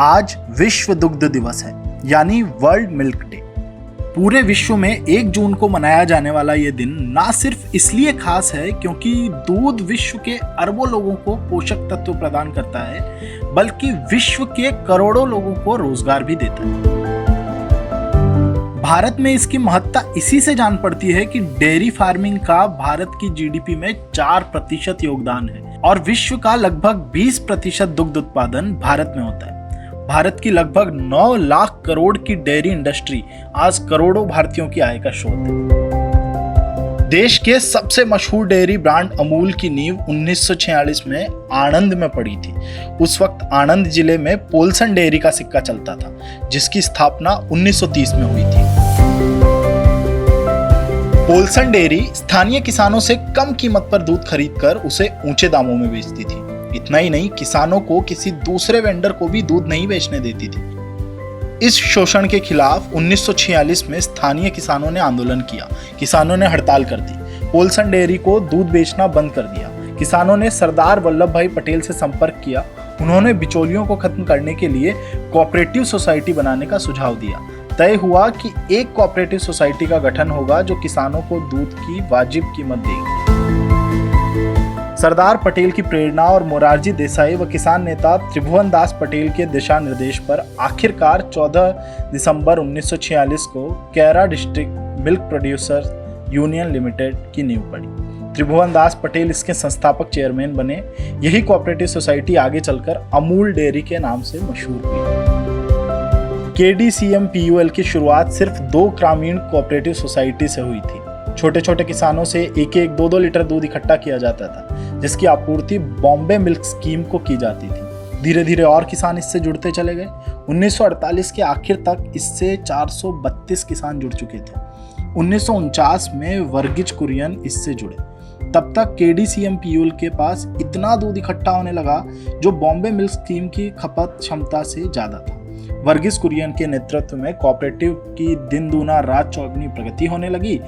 आज विश्व दुग्ध दिवस है, यानी वर्ल्ड मिल्क डे। पूरे विश्व में 1 जून को मनाया जाने वाला ये दिन ना सिर्फ इसलिए खास है क्योंकि दूध विश्व के अरबों लोगों को पोषक तत्व प्रदान करता है, बल्कि विश्व के करोड़ों लोगों को रोजगार भी देता है। भारत में इसकी महत्ता इसी से जान पड़ती है कि डेयरी फार्मिंग का भारत की जीडीपी में 4% योगदान है और विश्व का लगभग 20% दुग्ध उत्पादन भारत में होता है। भारत की लगभग 9 लाख करोड़ की डेयरी इंडस्ट्री आज करोड़ों भारतीयों की आय का स्रोत है। देश के सबसे मशहूर डेयरी ब्रांड अमूल की नींव 1946 में आणंद में पड़ी थी। उस वक्त आणंद जिले में पोलसन डेयरी का सिक्का चलता था, जिसकी स्थापना 1930 में हुई थी। पोलसन डेयरी स्थानीय किसानों से कम कीमत पर दूध खरीदकर उसे ऊंचे दामों में बेचती थी। इतना ही नहीं, किसानों को किसी दूसरे वेंडर को भी दूध नहीं बेचने देती थी। इस शोषण के खिलाफ 1946 में स्थानीय किसानों ने आंदोलन किया। किसानों ने हड़ताल कर दी, पोलसन डेयरी को दूध बेचना बंद कर दिया। किसानों ने सरदार वल्लभ भाई पटेल से संपर्क किया। उन्होंने बिचौलियों को खत्म करने के लिए कोऑपरेटिव सोसाइटी बनाने का सुझाव दिया। तय हुआ कि एक कोऑपरेटिव सोसाइटी का गठन होगा जो किसानों को दूध की वाजिब कीमत देगी। सरदार पटेल की प्रेरणा और मोरारजी देसाई व किसान नेता त्रिभुवन दास पटेल के दिशा निर्देश पर आखिरकार 14 दिसंबर 1946 को Kaira district milk producer union limited की नींव पड़ी। त्रिभुवन दास पटेल इसके संस्थापक चेयरमैन बने। यही कोऑपरेटिव सोसाइटी आगे चलकर अमूल डेयरी के नाम से मशहूर हुई। KDCMPUL की शुरुआत सिर्फ 2 ग्रामीण कोऑपरेटिव सोसाइटी से हुई थी। छोटे छोटे किसानों से 1-1, 2-2 लीटर दूध इकट्ठा किया जाता था, जिसकी आपूर्ति बॉम्बे मिल्क स्कीम को की जाती थी। धीरे धीरे और किसान इससे जुड़ते चले गए। 1948 के आखिर तक इससे 432 किसान जुड़ चुके थे। 1949 में वर्गीज कुरियन इससे जुड़े। तब तक KDCMPUL के पास इतना दूध इकट्ठा होने लगा जो बॉम्बे मिल्क स्कीम की खपत क्षमता से ज्यादा था। वर्गीज कुरियन के नेतृत्व में कोऑपरेटिव की दिन दूना रात चौगुनी प्रगति होने लगी।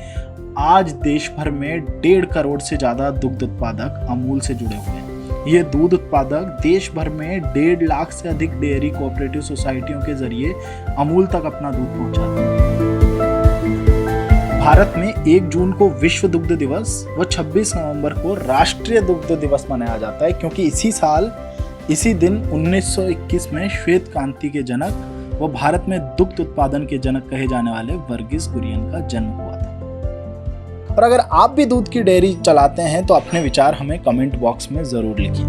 आज देश भर में 1.5 करोड़ से ज्यादा दुग्ध उत्पादक अमूल से जुड़े हुए हैं। ये दूध उत्पादक देश भर में 1.5 लाख से अधिक डेयरी कोऑपरेटिव सोसाइटियों के जरिए अमूल तक अपना दूध पहुंचाते हैं। भारत में 1 जून को विश्व दुग्ध दिवस व 26 नवंबर को राष्ट्रीय दुग्ध दिवस मनाया जाता है, क्योंकि इसी दिन 1921 में श्वेत क्रांति के जनक व भारत में दुग्ध उत्पादन के जनक कहे जाने वाले वर्गीज कुरियन का जन्म हुआ था। और अगर आप भी दूध की डेयरी चलाते हैं तो अपने विचार हमें कमेंट बॉक्स में जरूर लिखिए।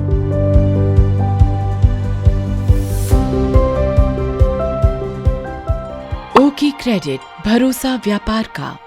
ओकी क्रेडिट, भरोसा व्यापार का।